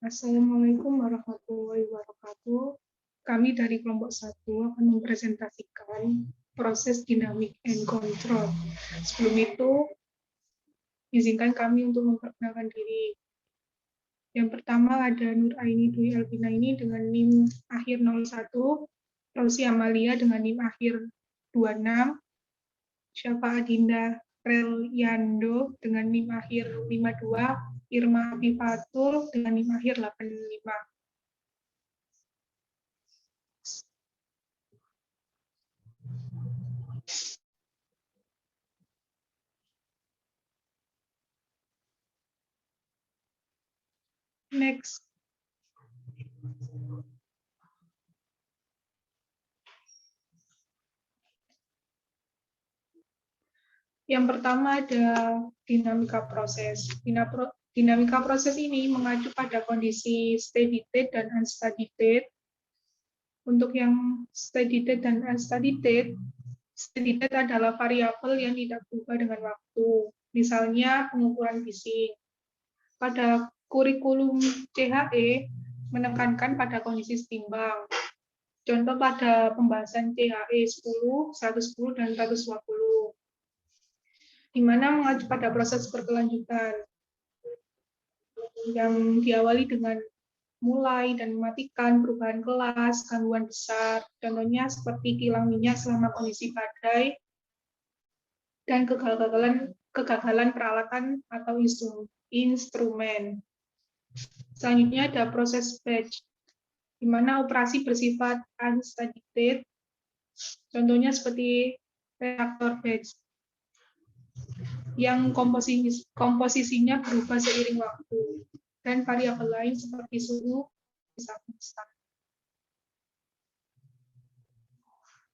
Assalamualaikum warahmatullahi wabarakatuh. Kami dari kelompok 1 akan mempresentasikan proses dynamic and control. Sebelum itu, izinkan kami untuk memperkenalkan diri. Yang pertama ada Nur Aini Dwi Elvina ini dengan NIM akhir 01, Rosi Amalia dengan NIM akhir 26, Syafa Adinda Relyando dengan NIM akhir 52, Irma Afifatul dengan NIM akhir 85. Next. Yang pertama ada dinamika proses. Dinamika proses ini mengacu pada kondisi steady state dan unsteady state. Untuk yang steady state dan unsteady state adalah variabel yang tidak berubah dengan waktu. Misalnya pengukuran fisik. Pada kurikulum CHE menekankan pada kondisi setimbang. Contoh pada pembahasan CHE 10, 110, dan 120. Di mana mengacu pada proses berkelanjutan yang diawali dengan mulai dan mematikan perubahan kelas, gangguan besar, contohnya seperti kilang minyak selama kondisi badai, dan kegagalan peralatan atau instrumen. Selanjutnya ada proses batch, di mana operasi bersifat unsteady state, contohnya seperti reaktor batch, yang komposisinya berubah seiring waktu, dan variabel lain seperti suhu bisa konstan.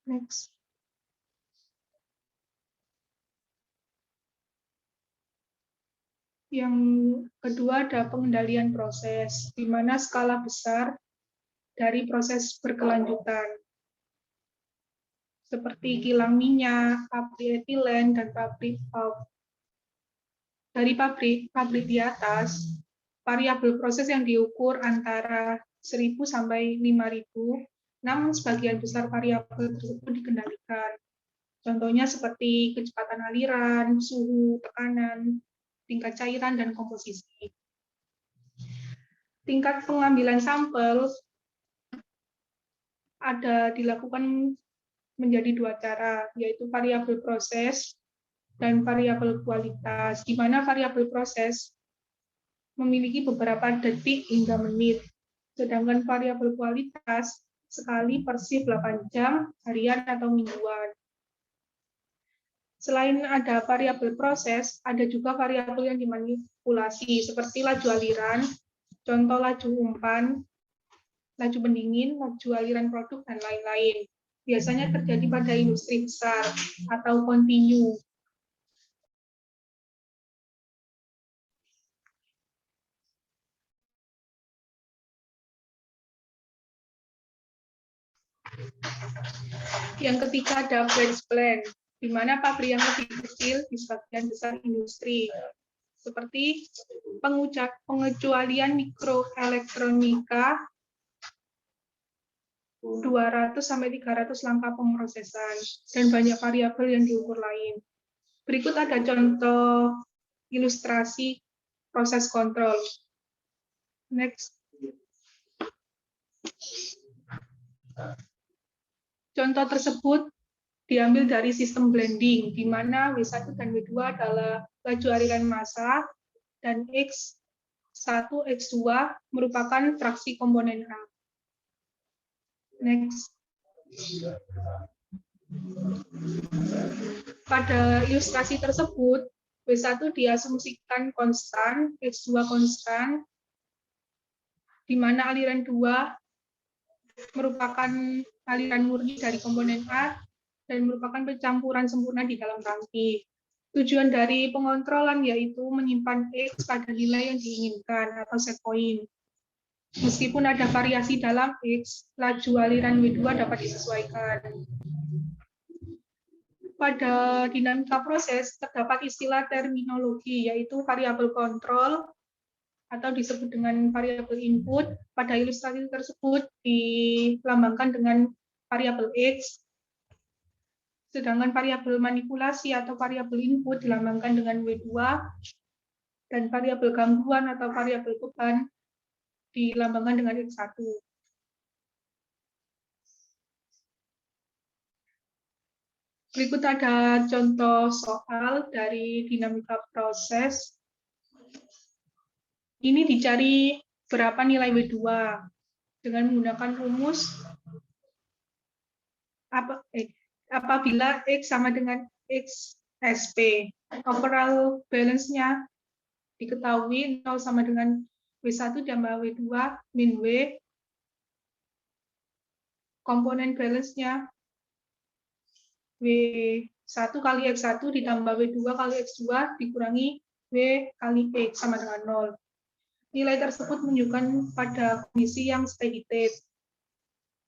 Next. Yang kedua ada pengendalian proses, di mana skala besar dari proses berkelanjutan, seperti kilang minyak, pabrik etilen, dan pabrik pulp. Dari pabrik di atas, variabel proses yang diukur antara 1.000 sampai 5.000, namun sebagian besar variabel tersebut dikendalikan. Contohnya seperti kecepatan aliran, suhu, tekanan, tingkat cairan, dan komposisi. Tingkat pengambilan sampel dilakukan menjadi dua cara, yaitu variabel proses dan variabel kualitas, di mana variabel proses memiliki beberapa detik hingga menit, sedangkan variabel kualitas sekali per shift 8 jam, harian atau mingguan. Selain ada variabel proses, ada juga variabel yang dimanipulasi, seperti laju aliran, contoh laju umpan, laju pendingin, laju aliran produk, dan lain-lain. Biasanya terjadi pada industri besar atau kontinu. Yang ketiga ada branch plant, di mana pabrik yang lebih kecil di sebagian besar industri, seperti pengecualian mikroelektronika, 200 sampai 300 langkah pemrosesan, dan banyak variabel yang diukur lain. Berikut ada contoh ilustrasi proses kontrol. Next. Contoh tersebut diambil dari sistem blending, di mana W1 dan W2 adalah laju aliran massa, dan X1, X2 merupakan fraksi komponen A. Next. Pada ilustrasi tersebut, W1 diasumsikan konstan, X2 konstan, di mana aliran 2 merupakan aliran murni dari komponen A dan merupakan pencampuran sempurna di dalam tangki. Tujuan dari pengontrolan yaitu menyimpan X pada nilai yang diinginkan atau set point. Meskipun ada variasi dalam X, laju aliran W2 dapat disesuaikan. Pada dinamika proses terdapat istilah terminologi yaitu variabel kontrol, atau disebut dengan variabel input. Pada ilustrasi tersebut dilambangkan dengan variabel X, sedangkan variabel manipulasi atau variabel input dilambangkan dengan W2, dan variabel gangguan atau variabel beban dilambangkan dengan X1. Berikut ada contoh soal dari dinamika proses. Ini dicari berapa nilai W2 dengan menggunakan rumus apabila X sama dengan XSP. Overall balance-nya diketahui 0 sama dengan W1 tambah W2 min W. Komponen balance-nya W1 kali X1 ditambah W2 kali X2 dikurangi W kali X sama dengan 0. Nilai tersebut menunjukkan pada kondisi yang steady state,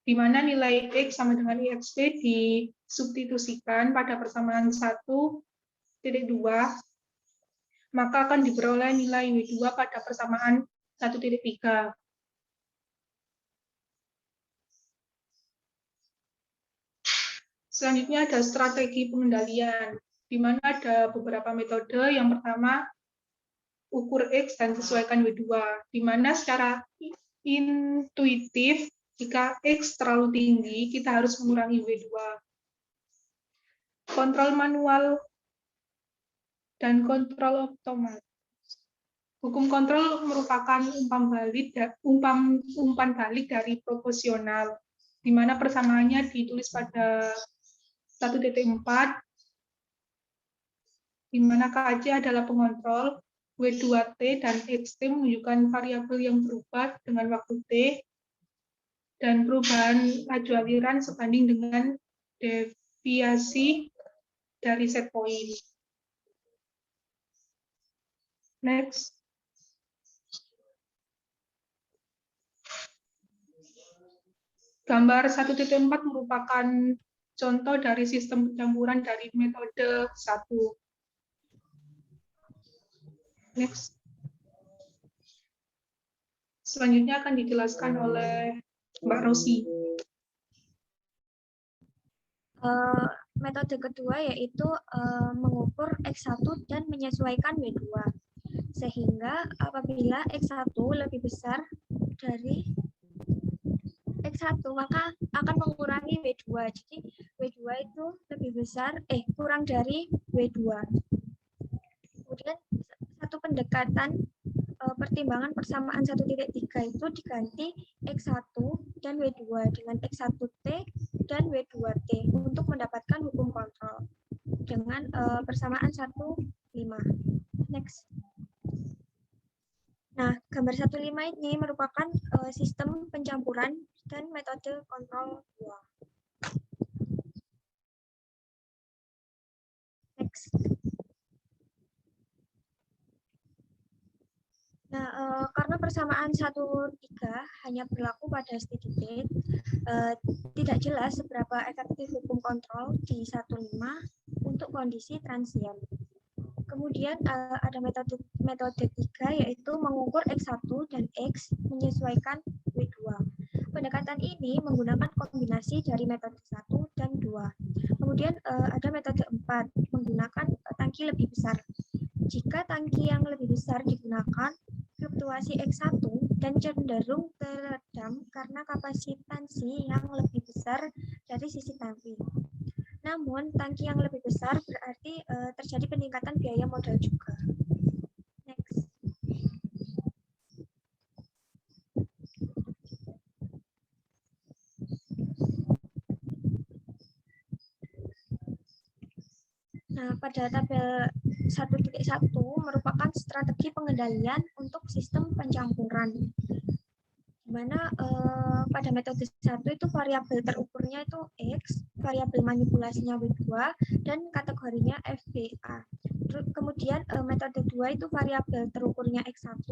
di mana nilai X sama dengan IXP disubstitusikan pada persamaan 1,2, maka akan diperoleh nilai W2 pada persamaan 1,3. Selanjutnya ada strategi pengendalian, di mana ada beberapa metode. Yang pertama, ukur X dan sesuaikan W2, di mana secara intuitif jika X terlalu tinggi, kita harus mengurangi W2. Kontrol manual dan kontrol otomatis. Hukum kontrol merupakan umpan balik dari proporsional, di mana persamaannya ditulis pada 1.4, di mana KJ adalah pengontrol, W2T dan XT menunjukkan variabel yang berubah dengan waktu T, dan perubahan laju aliran sebanding dengan deviasi dari set point. Next. Gambar 1.4 merupakan contoh dari sistem pencampuran dari metode 1. Next. Selanjutnya akan dijelaskan oleh Mbak Rosi. Metode kedua yaitu mengukur X1 dan menyesuaikan W2. Sehingga apabila X1 lebih besar dari X1, maka akan mengurangi W2. Jadi W2 itu lebih besar, kurang dari W2. Kemudian satu pendekatan pertimbangan persamaan 1.3 itu diganti X1 dan W2 dengan X1T dan W2T untuk mendapatkan hukum kontrol dengan persamaan 1,5. Next. Nah, gambar 1,5 ini merupakan sistem pencampuran dan metode kontrol 2. Next. Nah, karena persamaan 1,3 hanya berlaku pada steady state, tidak jelas seberapa efektif hukum kontrol di 1,5 untuk kondisi transient. Kemudian ada metode 3 yaitu mengukur X1 dan X menyesuaikan W2. Pendekatan ini menggunakan kombinasi dari metode 1 dan 2. Kemudian ada metode 4 menggunakan tangki lebih besar. Jika tangki yang lebih besar digunakan, fluktuasi X1 dan cenderung teredam karena kapasitansi yang lebih besar dari sisi tangki. Namun, tangki yang lebih besar berarti terjadi peningkatan biaya modal juga. Next. Nah, pada tabel 1.1 merupakan strategi pengendalian untuk sistem pencampuran. Di mana pada metode 1 itu variabel terukurnya itu X, variabel manipulasinya W2, dan kategorinya FBA. Kemudian metode 2 itu variabel terukurnya X1,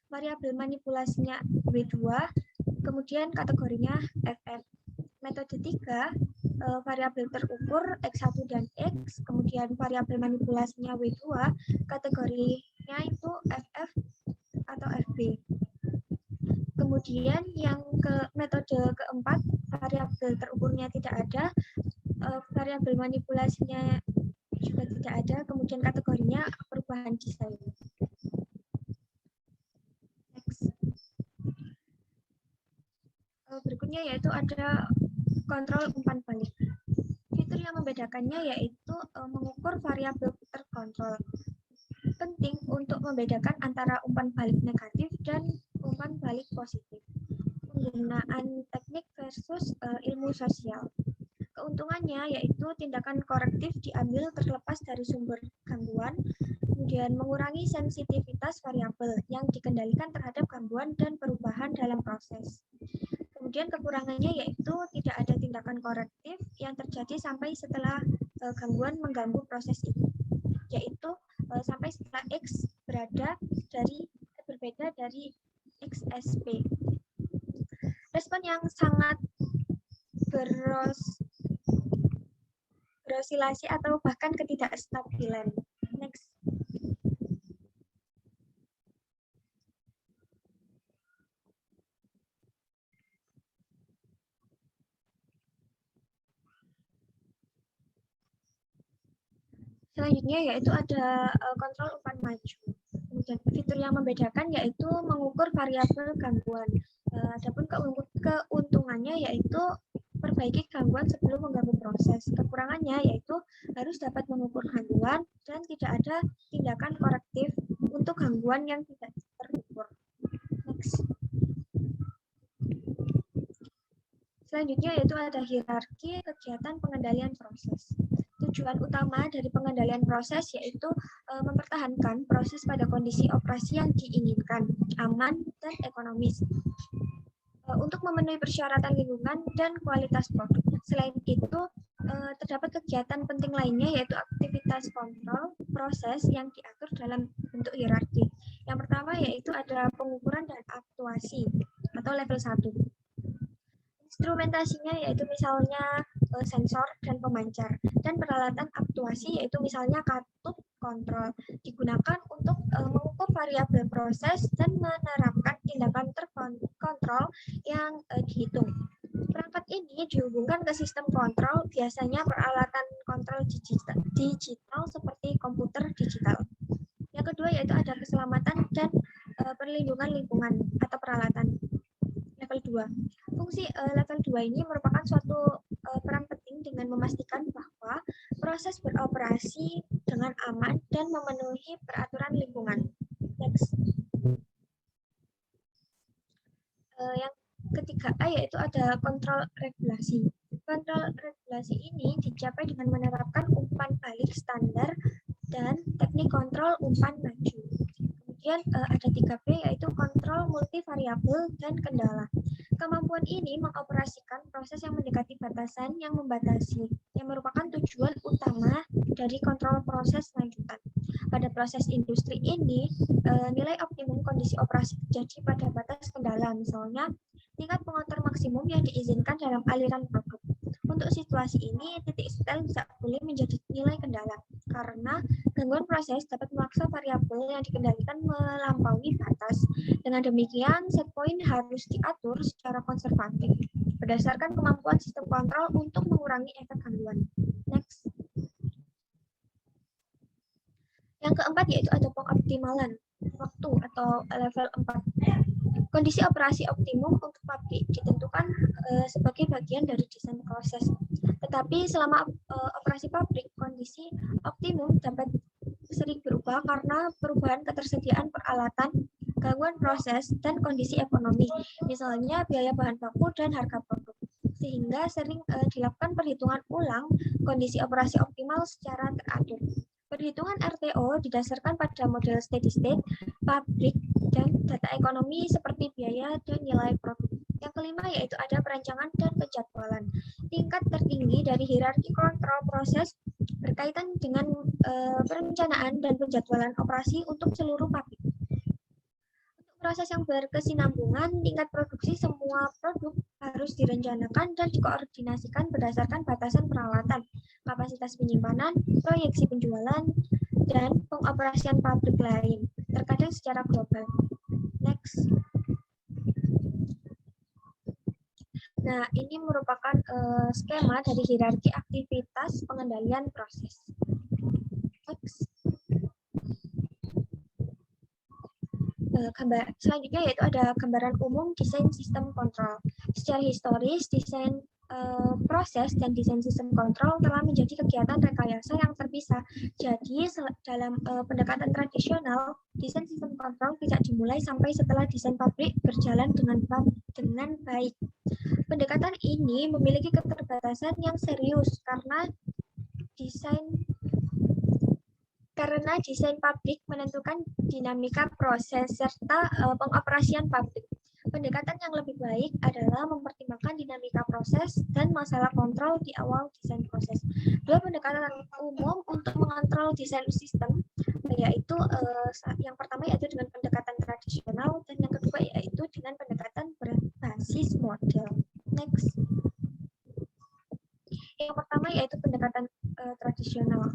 variabel manipulasinya W2, kemudian kategorinya FF. Metode 3, variabel terukur X1 dan X, kemudian variabel manipulasinya W2, kategorinya itu FF atau FB. Kemudian yang metode keempat, variabel terukurnya tidak ada, variabel manipulasinya juga tidak ada, kemudian kategorinya perubahan desain. Next. Berikutnya yaitu ada kontrol umpan balik. Fitur yang membedakannya yaitu mengukur variabel terkontrol. Penting untuk membedakan antara umpan balik negatif dan umpan balik positif. Penggunaan teknik versus ilmu sosial. Keuntungannya yaitu tindakan korektif diambil terlepas dari sumber gangguan, kemudian mengurangi sensitivitas variabel yang dikendalikan terhadap gangguan dan perubahan dalam proses. Kemudian kekurangannya yaitu tidak ada tindakan korektif yang terjadi sampai setelah gangguan mengganggu proses itu, yaitu sampai setelah X berbeda dari XSP. Respon yang sangat berosilasi atau bahkan ketidakstabilan. Next. Selanjutnya yaitu ada kontrol umpan maju. Kemudian fitur yang membedakan yaitu mengukur variabel gangguan. Adapun keuntungannya yaitu perbaiki gangguan sebelum mengganggu proses. Kekurangannya yaitu harus dapat mengukur gangguan dan tidak ada tindakan korektif untuk gangguan yang tidak terukur. Next. Selanjutnya yaitu ada hierarki kegiatan pengendalian proses. Tujuan utama dari pengendalian proses yaitu mempertahankan proses pada kondisi operasi yang diinginkan, aman dan ekonomis. Untuk memenuhi persyaratan lingkungan dan kualitas produk. Selain itu, terdapat kegiatan penting lainnya yaitu aktivitas kontrol proses yang diatur dalam bentuk hierarki. Yang pertama yaitu ada pengukuran dan aktuasi atau level 1. Instrumentasinya yaitu misalnya sensor dan pemancar, dan peralatan aktuasi yaitu misalnya katup kontrol digunakan untuk mengukur variabel proses dan menerapkan tindakan terkontrol yang dihitung. Perangkat ini dihubungkan ke sistem kontrol, biasanya peralatan kontrol digital seperti komputer digital. Yang kedua yaitu ada keselamatan dan perlindungan lingkungan atau peralatan. Level 2. Fungsi level 2 ini merupakan suatu peran penting dengan memastikan bahwa proses beroperasi dengan aman dan memenuhi peraturan lingkungan. Next. Yang ketiga A yaitu ada kontrol regulasi. Kontrol regulasi ini dicapai dengan menerapkan umpan balik standar dan teknik kontrol umpan maju. Kemudian ada 3B yaitu kontrol multivariabel dan kendala. Kemampuan ini mengoperasikan proses yang mendekati batasan yang membatasi, yang merupakan tujuan utama dari kontrol proses lanjutan. Pada proses industri ini, nilai optimum kondisi operasi terjadi pada batas kendala, misalnya tingkat pengontrol maksimum yang diizinkan dalam aliran produk. Untuk situasi ini, titik setel bisa boleh menjadi nilai kendala, karena gangguan proses dapat memaksa variabel yang dikendalikan melampaui batas. Dengan demikian, set point harus diatur secara konservatif, berdasarkan kemampuan sistem kontrol untuk mengurangi efek gangguan. Next. Yang keempat yaitu ada pengoptimalan waktu atau level 4. Kondisi operasi optimum untuk pabrik ditentukan sebagai bagian dari desain proses. Tetapi selama operasi pabrik, kondisi optimum dapat sering berubah karena perubahan ketersediaan peralatan, gangguan proses, dan kondisi ekonomi, misalnya biaya bahan baku dan harga produk. Sehingga sering dilakukan perhitungan ulang kondisi operasi optimal secara teratur. Perhitungan RTO didasarkan pada model steady state, pabrik, dan data ekonomi seperti biaya dan nilai produk. Yang kelima yaitu ada perancangan dan penjadwalan. Tingkat tertinggi dari hierarki kontrol proses berkaitan dengan perencanaan dan penjadwalan operasi untuk seluruh pabrik. Untuk proses yang berkesinambungan, tingkat produksi semua produk harus direncanakan dan dikoordinasikan berdasarkan batasan peralatan, kapasitas penyimpanan, proyeksi penjualan, dan pengoperasian pabrik lain, terkadang secara global. Next. Nah, ini merupakan skema dari hierarki aktivitas pengendalian proses. Next. Selanjutnya yaitu ada gambaran umum desain sistem kontrol. Secara historis, desain proses dan desain sistem kontrol telah menjadi kegiatan rekayasa yang terpisah. Jadi dalam pendekatan tradisional, desain sistem kontrol tidak dimulai sampai setelah desain pabrik berjalan dengan baik. Pendekatan ini memiliki keterbatasan yang serius karena desain pabrik menentukan dinamika proses serta pengoperasian pabrik. Pendekatan yang lebih baik adalah mempertimbangkan dinamika proses dan masalah kontrol di awal desain proses. Dua pendekatan umum untuk mengontrol desain sistem yaitu yang pertama yaitu dengan pendekatan tradisional dan yang kedua yaitu dengan pendekatan berbasis model. Next. Yang pertama yaitu pendekatan tradisional.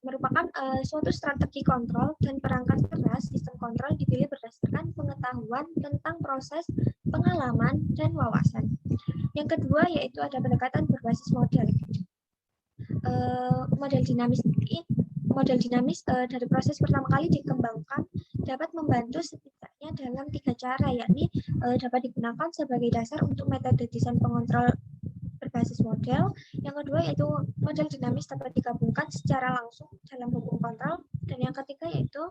Merupakan suatu strategi kontrol dan perangkat keras sistem kontrol dipilih berdasarkan pengetahuan tentang proses, pengalaman, dan wawasan. Yang kedua yaitu ada pendekatan berbasis model. Model dinamis dari proses pertama kali dikembangkan dapat membantu setidaknya dalam 3 cara, yakni dapat digunakan sebagai dasar untuk metode desain pengontrol berbasis model. Yang kedua yaitu model dinamis dapat digabungkan secara langsung dalam hukum kontrol. Dan yang ketiga yaitu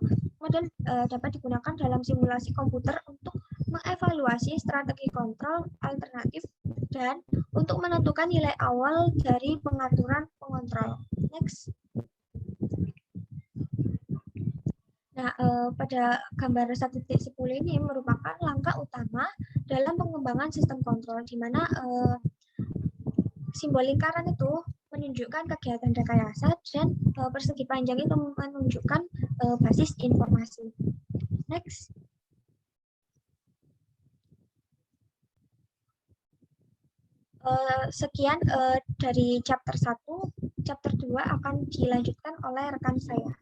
model dapat digunakan dalam simulasi komputer untuk mengevaluasi strategi kontrol alternatif dan untuk menentukan nilai awal dari pengaturan pengontrol. Next. Nah, pada gambar 1.10 ini merupakan langkah utama dalam pengembangan sistem kontrol, di mana simbol lingkaran itu menunjukkan kegiatan rekayasa dan persegi panjang itu menunjukkan basis informasi. Next. Sekian dari chapter 1. Chapter 2 akan dilanjutkan oleh rekan saya.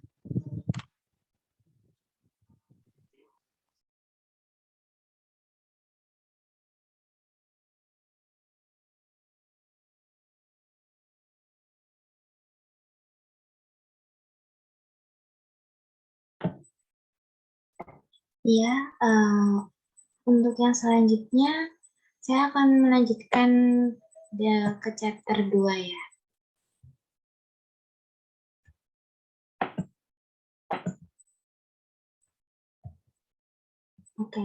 Ya, untuk yang selanjutnya saya akan melanjutkan ke chapter 2 ya. Oke.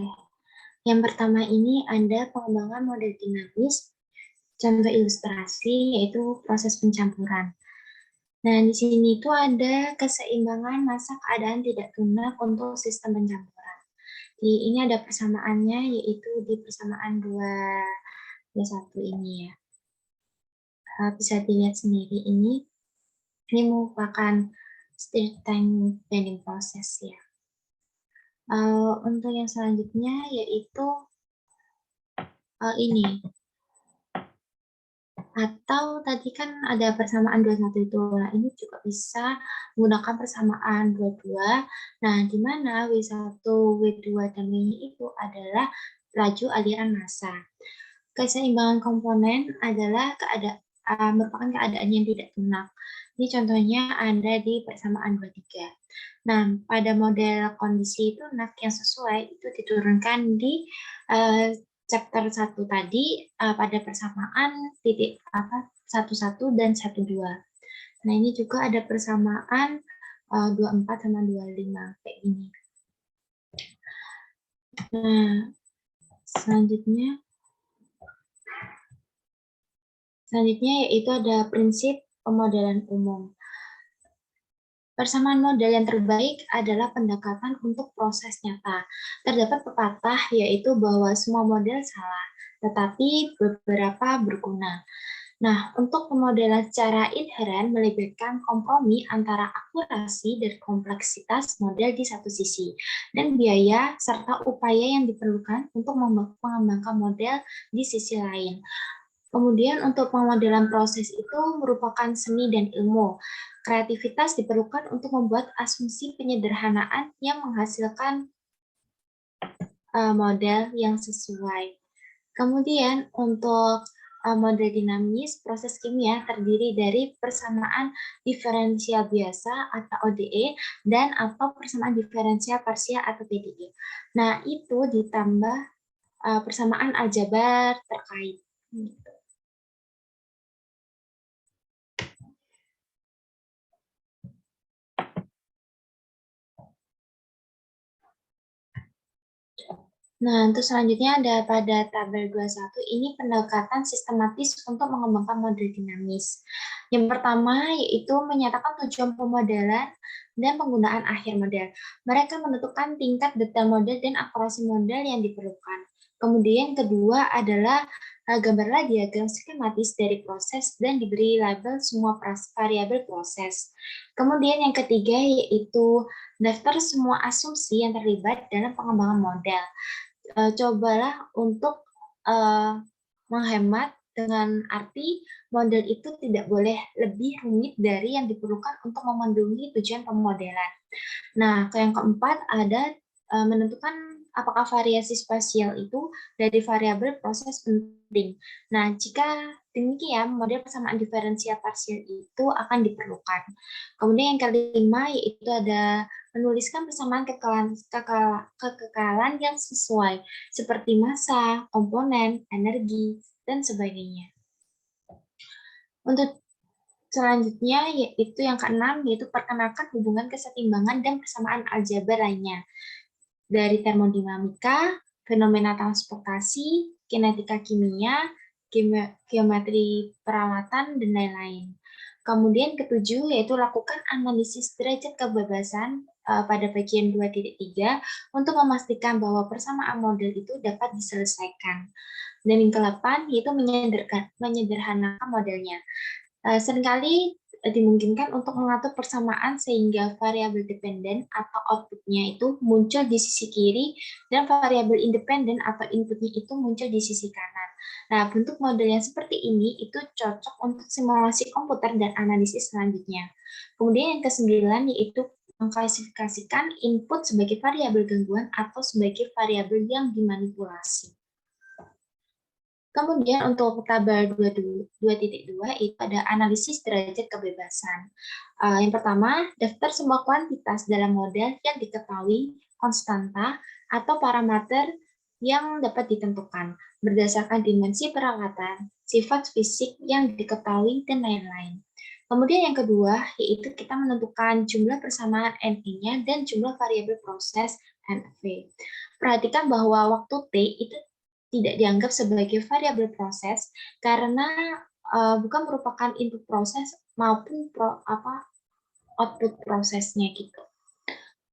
Yang pertama ini ada pengembangan model dinamis. Contoh ilustrasi yaitu proses pencampuran. Nah, di sini itu ada keseimbangan masa keadaan tidak tunak untuk sistem pencampuran. Ini ada persamaannya yaitu di persamaan 2/1 ini ya. Bisa dilihat sendiri ini merupakan state time bending process ya. Untuk yang selanjutnya yaitu ini. Atau tadi kan ada persamaan 21 itu. Nah, ini juga bisa menggunakan persamaan 22. Nah, di mana W1, W2, dan W-nya itu adalah laju aliran massa. Keseimbangan komponen adalah merupakan keadaan yang tidak tunak. Ini contohnya ada di persamaan 23. Nah, pada model kondisi tunak yang sesuai itu diturunkan di chapter 1 tadi pada persamaan titik 11 dan 12. Nah, ini juga ada persamaan 24 sama 25 kayak gini. Nah, selanjutnya yaitu ada prinsip pemodelan umum. Persamaan model yang terbaik adalah pendekatan untuk proses nyata. Terdapat pepatah yaitu bahwa semua model salah, tetapi beberapa berguna. Nah, untuk pemodelan secara inheren melibatkan kompromi antara akurasi dan kompleksitas model di satu sisi, dan biaya serta upaya yang diperlukan untuk mengembangkan model di sisi lain. Kemudian untuk pemodelan proses itu merupakan seni dan ilmu. Kreativitas diperlukan untuk membuat asumsi penyederhanaan yang menghasilkan model yang sesuai. Kemudian untuk model dinamis proses kimia terdiri dari persamaan diferensial biasa atau ODE dan atau persamaan diferensial parsial atau PDE. Nah, itu ditambah persamaan aljabar terkait. Nah, untuk selanjutnya ada pada tabel 21, ini pendekatan sistematis untuk mengembangkan model dinamis. Yang pertama yaitu menyatakan tujuan pemodelan dan penggunaan akhir model. Mereka menentukan tingkat detail model dan akurasi model yang diperlukan. Kemudian kedua adalah gambarlah diagram skematis dari proses dan diberi label semua variabel proses. Kemudian yang ketiga yaitu daftar semua asumsi yang terlibat dalam pengembangan model. Cobalah untuk menghemat dengan arti model itu tidak boleh lebih rumit dari yang diperlukan untuk memenuhi tujuan pemodelan. Nah, yang keempat ada menentukan apakah variasi spasial itu dari variabel proses penting. Nah, jika demikian, model persamaan diferensial parsial itu akan diperlukan. Kemudian yang kelima yaitu ada menuliskan persamaan kekekalan yang sesuai, seperti massa, komponen, energi, dan sebagainya. Untuk selanjutnya yaitu yang keenam, yaitu perkenalkan hubungan kesetimbangan dan persamaan aljabar lainnya. Dari termodinamika, fenomena transportasi, kinetika kimia, geometri peralatan, dan lain-lain. Kemudian ketujuh yaitu lakukan analisis derajat kebebasan pada bagian 2.3 untuk memastikan bahwa persamaan model itu dapat diselesaikan. Dan yang ke-8 yaitu menyederhanakan modelnya. Seringkali dimungkinkan untuk mengatur persamaan sehingga variabel dependen atau outputnya itu muncul di sisi kiri dan variabel independen atau inputnya itu muncul di sisi kanan. Nah, bentuk model yang seperti ini itu cocok untuk simulasi komputer dan analisis selanjutnya. Kemudian yang ke-9 yaitu mengklasifikasikan input sebagai variabel gangguan atau sebagai variabel yang dimanipulasi. Kemudian untuk tabel 2.2 itu ada analisis derajat kebebasan. Yang pertama, daftar semua kuantitas dalam model yang diketahui konstanta atau parameter yang dapat ditentukan berdasarkan dimensi peralatan, sifat fisik yang diketahui, dan lain-lain. Kemudian yang kedua, yaitu kita menentukan jumlah persamaan NV-nya dan jumlah variabel proses NV. Perhatikan bahwa waktu T itu tidak dianggap sebagai variabel proses karena bukan merupakan input proses maupun output prosesnya gitu.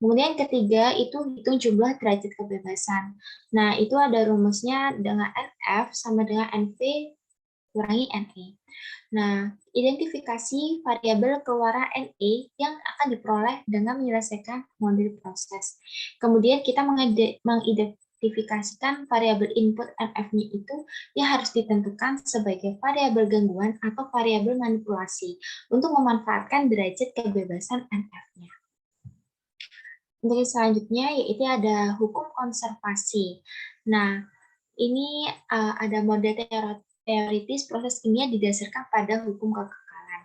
Kemudian ketiga itu hitung jumlah derajat kebebasan. Nah, itu ada rumusnya dengan NF sama dengan NV kurangi NE. Nah, identifikasi variabel keluaran NE yang akan diperoleh dengan menyelesaikan model proses. Kemudian kita mengidentifikasikan variabel input NF-nya itu yang harus ditentukan sebagai variabel gangguan atau variabel manipulasi untuk memanfaatkan derajat kebebasan NF-nya. Untuk selanjutnya yaitu ada hukum konservasi. Nah, ini ada model teoritis proses kimia didasarkan pada hukum kekekalan.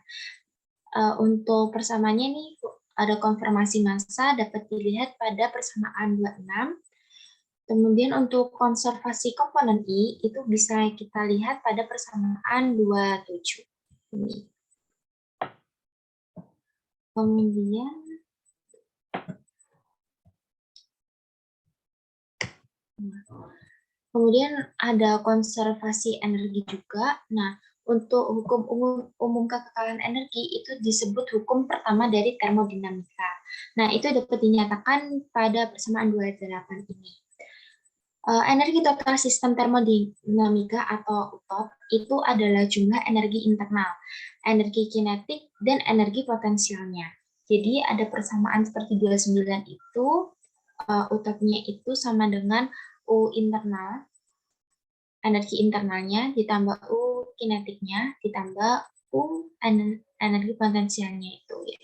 Untuk persamaannya nih ada konfirmasi massa dapat dilihat pada persamaan 26. Kemudian untuk konservasi komponen I itu bisa kita lihat pada persamaan 27. Ini. Kemudian ada konservasi energi juga. Nah, untuk hukum umum kekekalan energi itu disebut hukum pertama dari termodinamika. Nah, itu dapat dinyatakan pada persamaan 28 ini. Energi total sistem termodinamika atau UTOP itu adalah jumlah energi internal, energi kinetik, dan energi potensialnya. Jadi ada persamaan seperti 29 itu, UTOP-nya itu sama dengan U internal, energi internalnya, ditambah U kinetiknya, ditambah U energi potensialnya itu. Ya.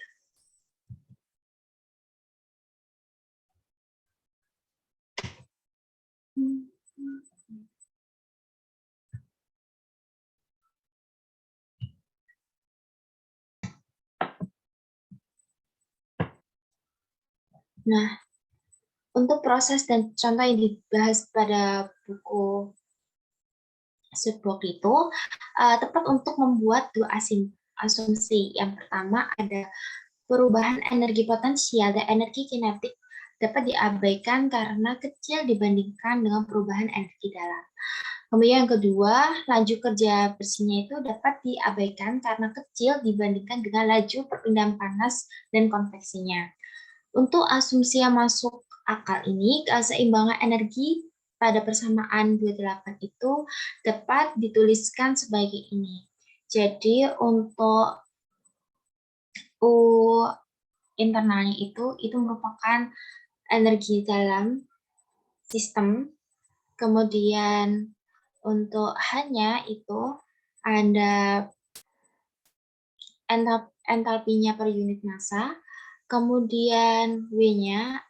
Nah, untuk proses dan contoh yang dibahas pada buku Sudbook itu tepat untuk membuat dua asumsi. Yang pertama ada perubahan energi potensial dan energi kinetik dapat diabaikan karena kecil dibandingkan dengan perubahan energi dalam. Kemudian yang kedua, laju kerja bersihnya itu dapat diabaikan karena kecil dibandingkan dengan laju perpindahan panas dan konveksinya. Untuk asumsi yang masuk akal ini, keseimbangan energi pada persamaan 28 itu dapat dituliskan sebagai ini. Jadi untuk U internalnya itu merupakan energi dalam sistem. Kemudian untuk H-nya itu ada entalpinya per unit massa. Kemudian W-nya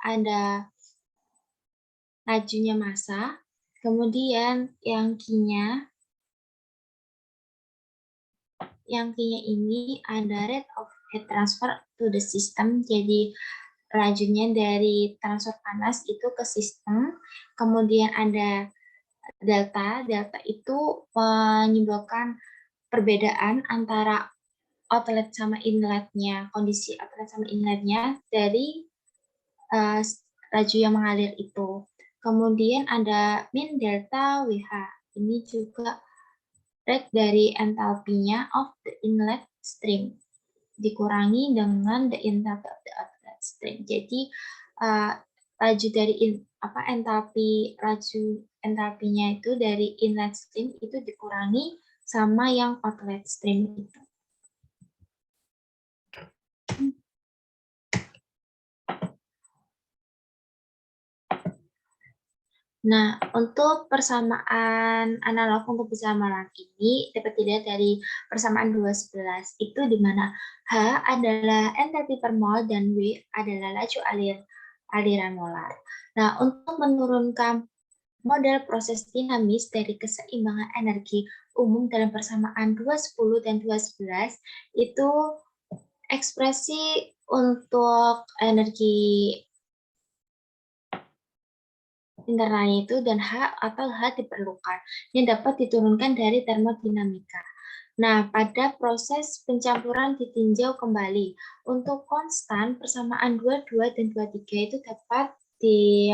ada lajunya massa. Kemudian yang Q-nya ini ada rate of heat transfer to the system. Jadi lajunya dari transfer panas itu ke sistem. Kemudian ada delta. Delta itu menyebabkan perbedaan antara outlet sama inletnya, kondisi outlet sama inletnya dari laju yang mengalir itu. Kemudian ada min delta WH. Ini juga rate dari entalpinya of the inlet stream dikurangi dengan the enthalpy of the outlet stream. Jadi laju dari entalpinya itu dari inlet stream itu dikurangi sama yang outlet stream itu. Nah, untuk persamaan analog untuk persamaan ini dapat dilihat dari persamaan 211 itu di mana H adalah entalpi per mol dan W adalah laju aliran molar. Nah, untuk menurunkan model proses dinamis dari keseimbangan energi umum dalam persamaan 210 dan 211 itu ekspresi untuk energi internalnya itu dan H atau H diperlukan yang dapat diturunkan dari termodinamika. Nah, pada proses pencampuran ditinjau kembali. Untuk konstan persamaan 22 dan 23 itu dapat di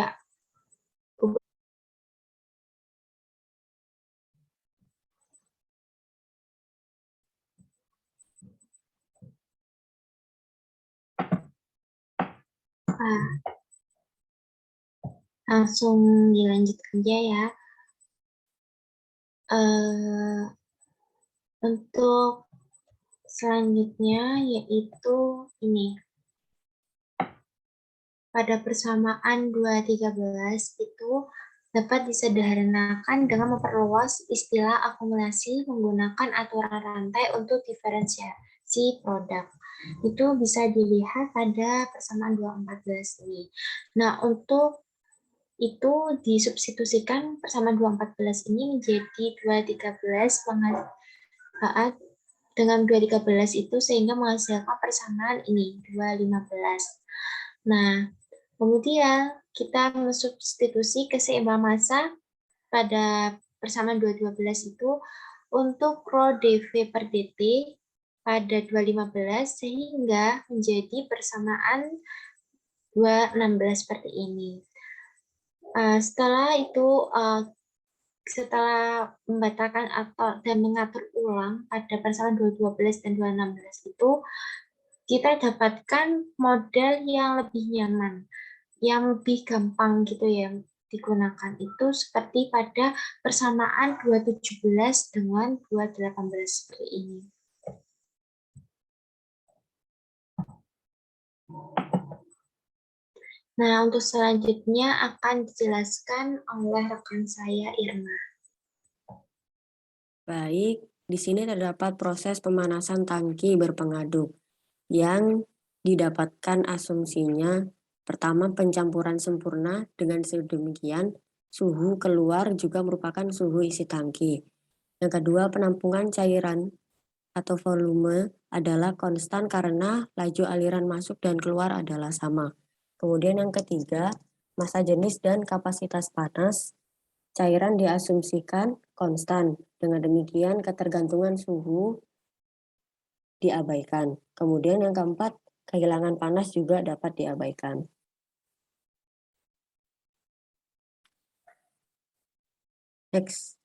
langsung dilanjut aja ya. Untuk selanjutnya yaitu ini. Pada persamaan 213 itu dapat disederhanakan dengan memperluas istilah akumulasi menggunakan aturan rantai untuk diferensiasi produk. Itu bisa dilihat pada persamaan 214 ini. Nah, untuk itu disubstitusikan persamaan 214 ini menjadi 213 dengan 213 itu sehingga menghasilkan persamaan ini 215. Nah, kemudian kita mensubstitusi keseimbangan massa pada persamaan 212 itu untuk rho dV per dt pada 215 sehingga menjadi persamaan 216 seperti ini. Setelah itu, setelah membatalkan atau dan mengatur ulang pada persamaan 212 dan 216 itu, kita dapatkan model yang lebih nyaman, yang lebih gampang gitu ya digunakan itu seperti pada persamaan 217 dengan 218 seperti ini. Nah, untuk selanjutnya akan dijelaskan oleh rekan saya Irma. Baik, di sini terdapat proses pemanasan tangki berpengaduk yang didapatkan asumsinya. Pertama, pencampuran sempurna dengan sedemikian suhu keluar juga merupakan suhu isi tangki. Yang kedua, penampungan cairan atau volume adalah konstan karena laju aliran masuk dan keluar adalah sama. Kemudian yang ketiga, massa jenis dan kapasitas panas cairan diasumsikan konstan. Dengan demikian ketergantungan suhu diabaikan. Kemudian yang keempat, kehilangan panas juga dapat diabaikan. Next.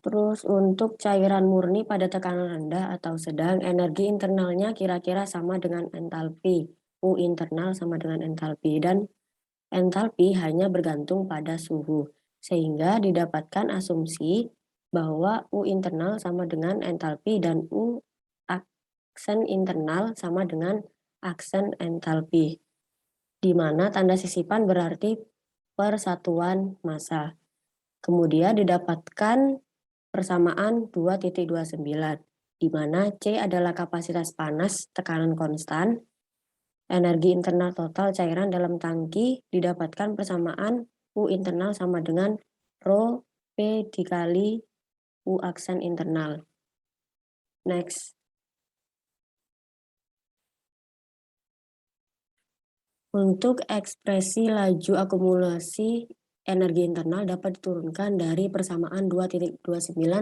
Terus untuk cairan murni pada tekanan rendah atau sedang, energi internalnya kira-kira sama dengan entalpi. U internal sama dengan entalpi, dan entalpi hanya bergantung pada suhu. Sehingga didapatkan asumsi bahwa U internal sama dengan entalpi dan U aksen internal sama dengan aksen entalpi, di mana tanda sisipan berarti persatuan massa. Kemudian didapatkan persamaan 2.29, di mana C adalah kapasitas panas tekanan konstan, energi internal total cairan dalam tangki didapatkan persamaan U internal sama dengan Rho P dikali U aksen internal. Next. Untuk ekspresi laju akumulasi energi internal dapat diturunkan dari persamaan 2.29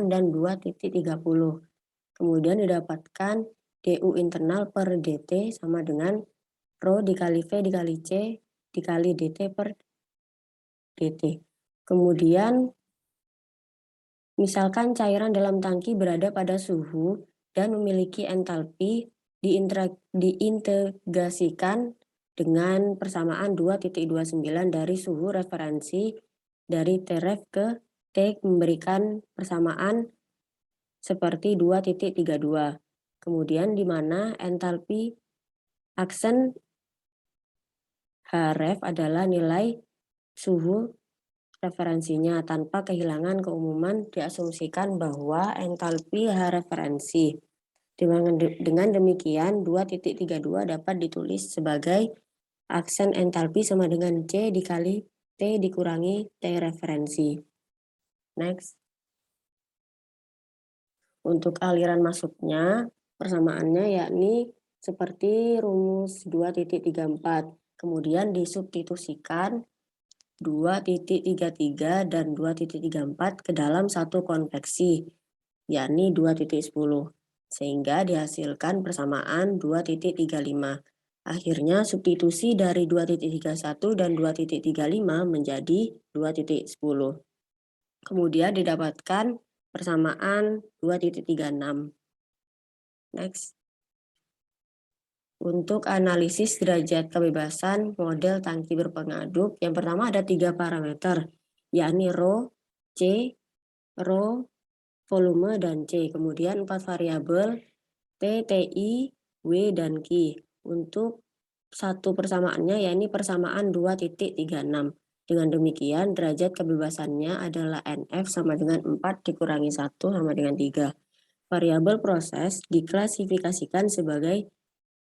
dan 2.30. Kemudian didapatkan DU internal per DT sama dengan Rho dikali V dikali C dikali DT per DT. Kemudian misalkan cairan dalam tangki berada pada suhu dan memiliki entalpi diintegrasikan dengan persamaan 2.29 dari suhu referensi dari Tref ke T memberikan persamaan seperti 2.32. Kemudian di mana entalpi aksen Href adalah nilai suhu referensinya. Tanpa kehilangan keumuman diasumsikan bahwa entalpi H referensi. Dengan demikian 2.32 dapat ditulis sebagai aksen entalpi sama dengan C dikali T dikurangi T referensi. Next. Untuk aliran masuknya, persamaannya yakni seperti rumus 2.34. Kemudian disubstitusikan 2.33 dan 2.34 ke dalam satu konveksi, yakni 2.10. Sehingga dihasilkan persamaan 2.35. Akhirnya substitusi dari 2.31 dan 2.35 menjadi 2.10. Kemudian didapatkan persamaan 2.36. Next. Untuk analisis derajat kebebasan model tangki berpengaduk, yang pertama ada 3 parameter, yakni Rho, C, Rho, volume, dan C. Kemudian 4 variabel, T, TI, W, dan Q. Untuk satu persamaannya yakni persamaan 2.36. Dengan demikian derajat kebebasannya adalah NF sama dengan 4 dikurangi 1 sama dengan 3. Variabel proses diklasifikasikan sebagai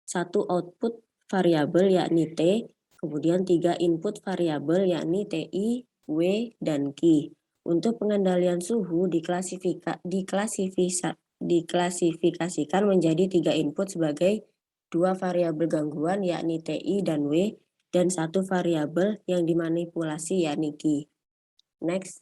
satu output variabel yakni T, kemudian 3 input variabel yakni TI, W, dan Q. Untuk pengendalian suhu diklasifikasikan menjadi 3 input sebagai 2 variabel gangguan yakni TI dan W, dan 1 variabel yang dimanipulasi yakni Q. Next.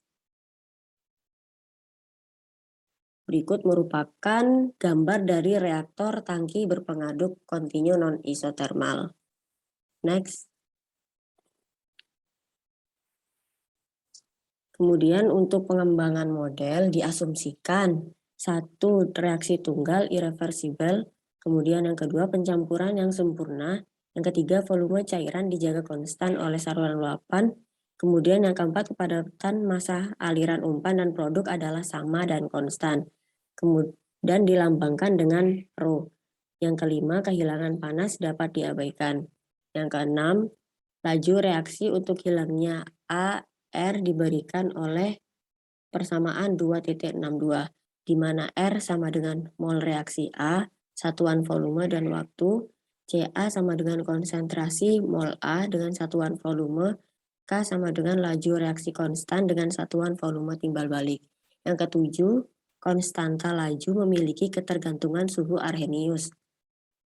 Berikut merupakan gambar dari reaktor tangki berpengaduk kontinu non-isotermal. Next. Kemudian untuk pengembangan model diasumsikan 1. Reaksi tunggal irreversibel, kemudian yang kedua pencampuran yang sempurna, yang ketiga volume cairan dijaga konstan oleh saluran luapan, kemudian yang keempat kepadatan massa aliran umpan dan produk adalah sama dan konstan. Kemudian dilambangkan dengan Rho. Yang kelima, kehilangan panas dapat diabaikan. Yang keenam, laju reaksi untuk hilangnya A, R diberikan oleh persamaan 2.62, di mana R sama dengan mol reaksi A, satuan volume dan waktu, Ca sama dengan konsentrasi mol A dengan satuan volume, K sama dengan laju reaksi konstan dengan satuan volume timbal balik. Yang ketujuh, konstanta laju memiliki ketergantungan suhu Arrhenius.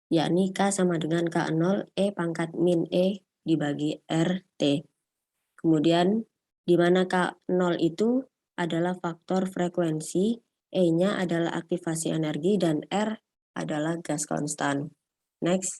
yakni K sama dengan K0 E pangkat min E dibagi RT. Kemudian di mana K0 itu adalah faktor frekuensi, E-nya adalah aktivasi energi, dan R adalah gas konstan. Next.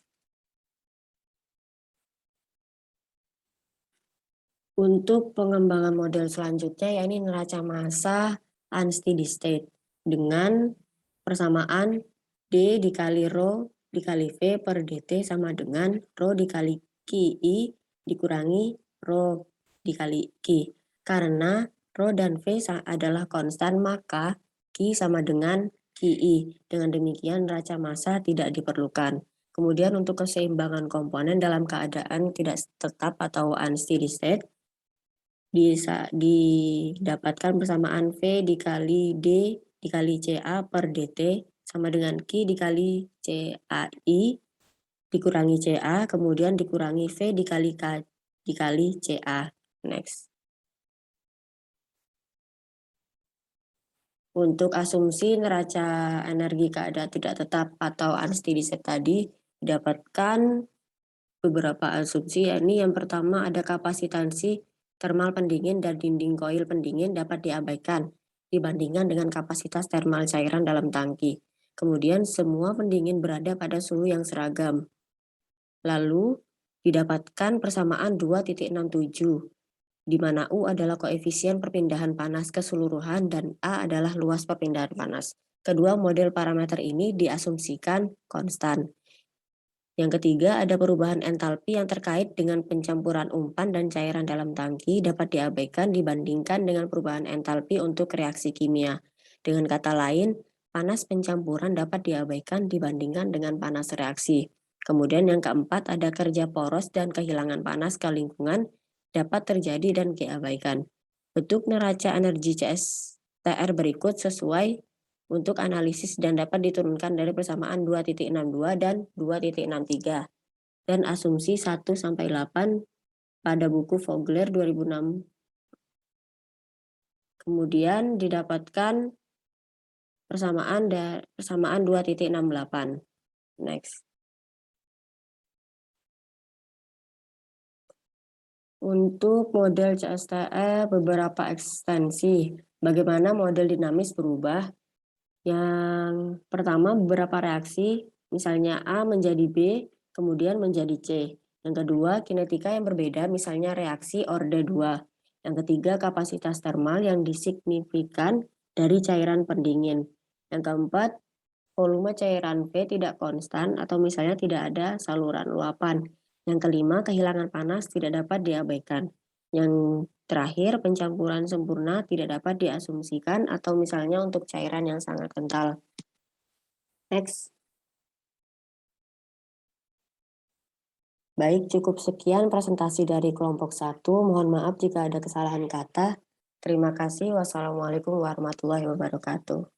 Untuk pengembangan model selanjutnya, yakni neraca massa unsteady state dengan persamaan D dikali Rho dikali V per dt sama dengan Rho dikali QI dikurangi Rho dikali Q. Karena Rho dan V adalah konstan, maka Q sama dengan QI. Dengan demikian neraca massa tidak diperlukan. Kemudian untuk keseimbangan komponen dalam keadaan tidak tetap atau unsteady state, didapatkan persamaan V dikali D dikali CA per dt sama dengan Q dikali CAI dikurangi CA, kemudian dikurangi V dikali K dikali CA. Next. Untuk asumsi neraca energi keadaan tidak tetap atau unsteady state tadi, didapatkan beberapa asumsi, yakni yang pertama ada kapasitansi termal pendingin dan dinding koil pendingin dapat diabaikan dibandingkan dengan kapasitas termal cairan dalam tangki. Kemudian semua pendingin berada pada suhu yang seragam. Lalu didapatkan persamaan 2.67, di mana U adalah koefisien perpindahan panas keseluruhan dan A adalah luas perpindahan panas. Kedua model parameter ini diasumsikan konstan. Yang ketiga, ada perubahan entalpi yang terkait dengan pencampuran umpan dan cairan dalam tangki dapat diabaikan dibandingkan dengan perubahan entalpi untuk reaksi kimia. Dengan kata lain, panas pencampuran dapat diabaikan dibandingkan dengan panas reaksi. Kemudian yang keempat, ada kerja poros dan kehilangan panas ke lingkungan dapat terjadi dan diabaikan. Bentuk neraca energi CSTR berikut sesuai untuk analisis dan dapat diturunkan dari persamaan 2.62 dan 2.63 dan asumsi 1-8 pada buku Vogler 2006. Kemudian didapatkan persamaan 2.68. Next. Untuk model CSTR beberapa ekstensi. Bagaimana model dinamis berubah? Yang pertama, beberapa reaksi, misalnya A menjadi B, kemudian menjadi C. Yang kedua, kinetika yang berbeda, misalnya reaksi orde 2. Yang ketiga, kapasitas termal yang disignifikan dari cairan pendingin. Yang keempat, volume cairan V tidak konstan atau misalnya tidak ada saluran luapan. Yang kelima, kehilangan panas tidak dapat diabaikan. Yang terakhir, pencampuran sempurna tidak dapat diasumsikan atau misalnya untuk cairan yang sangat kental. Next. Baik, cukup sekian presentasi dari kelompok 1. Mohon maaf jika ada kesalahan kata. Terima kasih. Wassalamualaikum warahmatullahi wabarakatuh.